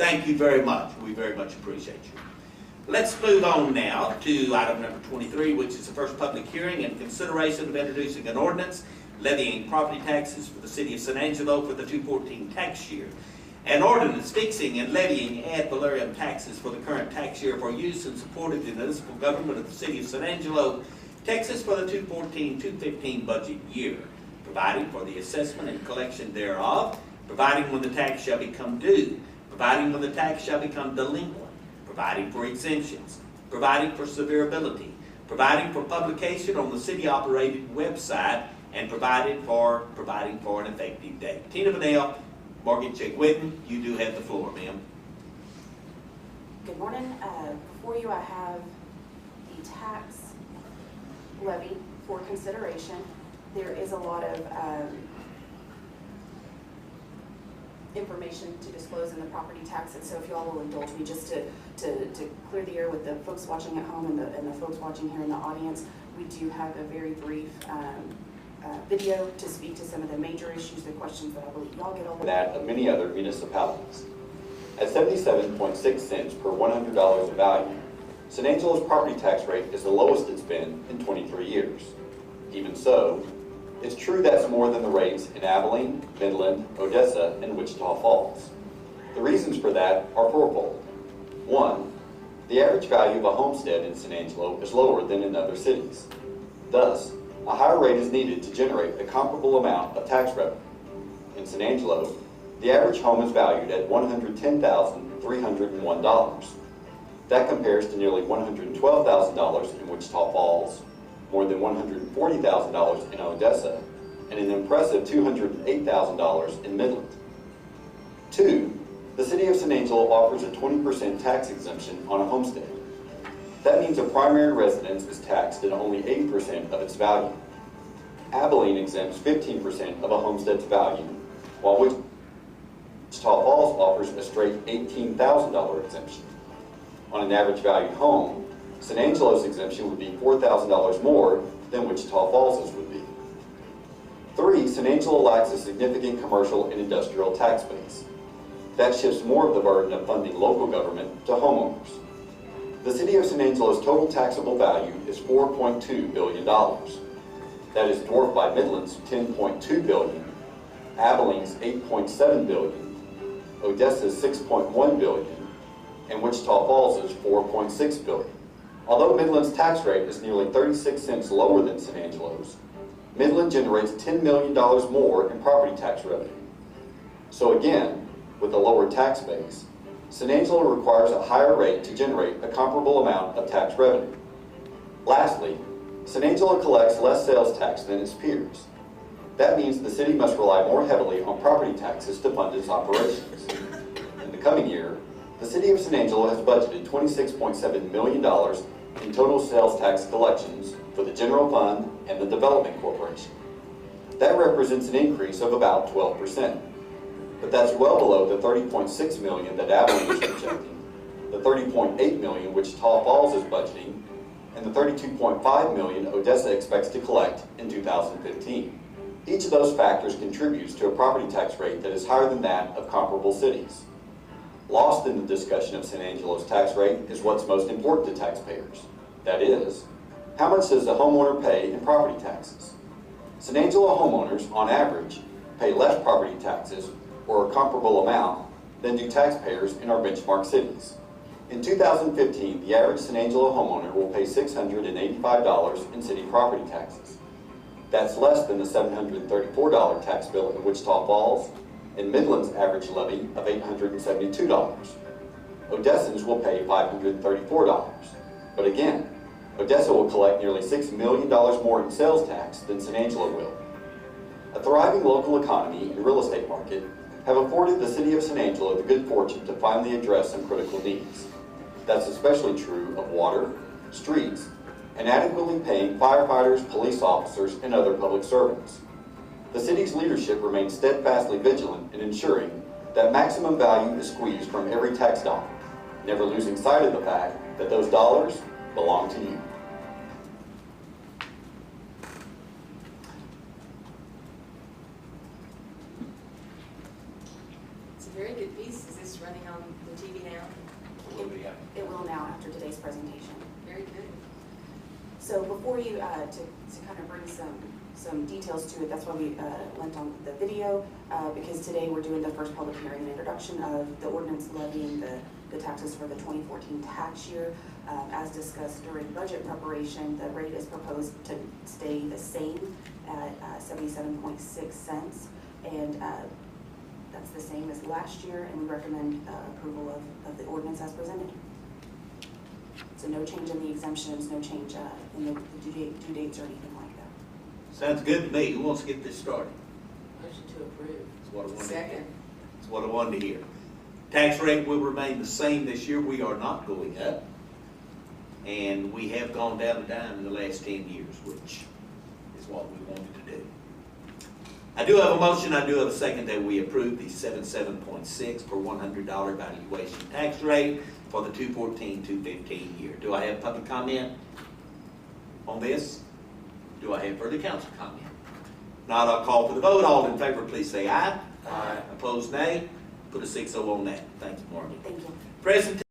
thank you very much. We very much appreciate you. Let's move on now to item number 23, which is the first public hearing and consideration of introducing an ordinance levying property taxes for the City of San Angelo for the 2014 tax year. An ordinance fixing and levying ad valorem taxes for the current tax year for use and support of the municipal government of the City of San Angelo, Texas for the 2014-2015 budget year, providing for the assessment and collection thereof, providing when the tax shall become due, providing when the tax shall become delinquent, providing for exemptions, providing for severability, providing for publication on the city-operated website, and providing for an effective date. Tina Vanell, Morgan Chick Whitten, you do have the floor, ma'am. Good morning. Before you I have the tax levy for consideration. There is a lot of information to disclose in the property tax, and so if you all will indulge me just to clear the air with the folks watching at home and the folks watching here in the audience, we do have a very brief video to speak to some of the major issues, the questions that I believe y'all get over. That of many other municipalities. At 77.6 cents per $100 of value, San Angelo's property tax rate is the lowest it's been in 23 years. Even so, it's true that's more than the rates in Abilene, Midland, Odessa, and Wichita Falls. The reasons for that are fourfold. One, the average value of a homestead in San Angelo is lower than in other cities. Thus, a higher rate is needed to generate a comparable amount of tax revenue. In San Angelo, the average home is valued at $110,301. That compares to nearly $112,000 in Wichita Falls, more than $140,000 in Odessa, and an impressive $208,000 in Midland. Two, the City of San Angelo offers a 20% tax exemption on a homestead. That means a primary residence is taxed at only 8% of its value. Abilene exempts 15% of a homestead's value, while Wichita Falls offers a straight $18,000 exemption. On an average valued home, San Angelo's exemption would be $4,000 more than Wichita Falls's would be. Three, San Angelo lacks a significant commercial and industrial tax base. That shifts more of the burden of funding local government to homeowners. The City of San Angelo's total taxable value is $4.2 billion. That is dwarfed by Midland's $10.2 billion, Abilene's $8.7 billion, Odessa's $6.1 billion, and Wichita Falls' $4.6 billion. Although Midland's tax rate is nearly 36 cents lower than San Angelo's, Midland generates $10 million more in property tax revenue. So again, with a lower tax base, San Angelo requires a higher rate to generate a comparable amount of tax revenue. Lastly, San Angelo collects less sales tax than its peers. That means the city must rely more heavily on property taxes to fund its operations. In the coming year, the City of San Angelo has budgeted $26.7 million in total sales tax collections for the General Fund and the Development Corporation. That represents an increase of about 12%. But that's well below the $30.6 million that Abilene is projecting, the $30.8 million Wichita Falls is budgeting, and the $32.5 million Odessa expects to collect in 2015. Each of those factors contributes to a property tax rate that is higher than that of comparable cities. Lost in the discussion of San Angelo's tax rate is what's most important to taxpayers. That is, how much does the homeowner pay in property taxes? San Angelo homeowners, on average, pay less property taxes or a comparable amount than do taxpayers in our benchmark cities. In 2015, the average San Angelo homeowner will pay $685 in city property taxes. That's less than the $734 tax bill in Wichita Falls and Midland's average levy of $872. Odessans will pay $534. But again, Odessa will collect nearly $6 million more in sales tax than San Angelo will. A thriving local economy and real estate market have afforded the City of San Angelo the good fortune to finally address some critical needs. That's especially true of water, streets, and adequately paying firefighters, police officers, and other public servants. The city's leadership remains steadfastly vigilant in ensuring that maximum value is squeezed from every tax dollar, never losing sight of the fact that those dollars belong to you. a very good piece. Is this running on the TV now? It will now after today's presentation. Very good. So before you, to kind of bring some details to it, that's why we lent on the video, because today we're doing the first public hearing and introduction of the ordinance levying the taxes for the 2014 tax year. As discussed during budget preparation, the rate is proposed to stay the same at 77.6 cents, and that's the same as last year, and we recommend approval of the ordinance as presented. So no change in the exemptions, no change in the due dates or anything like that. Sounds good to me. Who wants to get this started? Motion to approve. That's what I wanted to hear. Second. That's what I wanted to hear. Tax rate will remain the same this year. We are not going up. And we have gone down a dime in the last 10 years, which is what we wanted to do. I do have a motion, I do have a second that we approve the 77.6 per $100 valuation tax rate for the 2014-2015 year. Do I have public comment on this? Do I have further council comment? Not, I'll call for the vote. All in favor, please say aye. Aye. Opposed, nay. Put a 6-0 on that. Thanks, Margie. Thank you. Presentation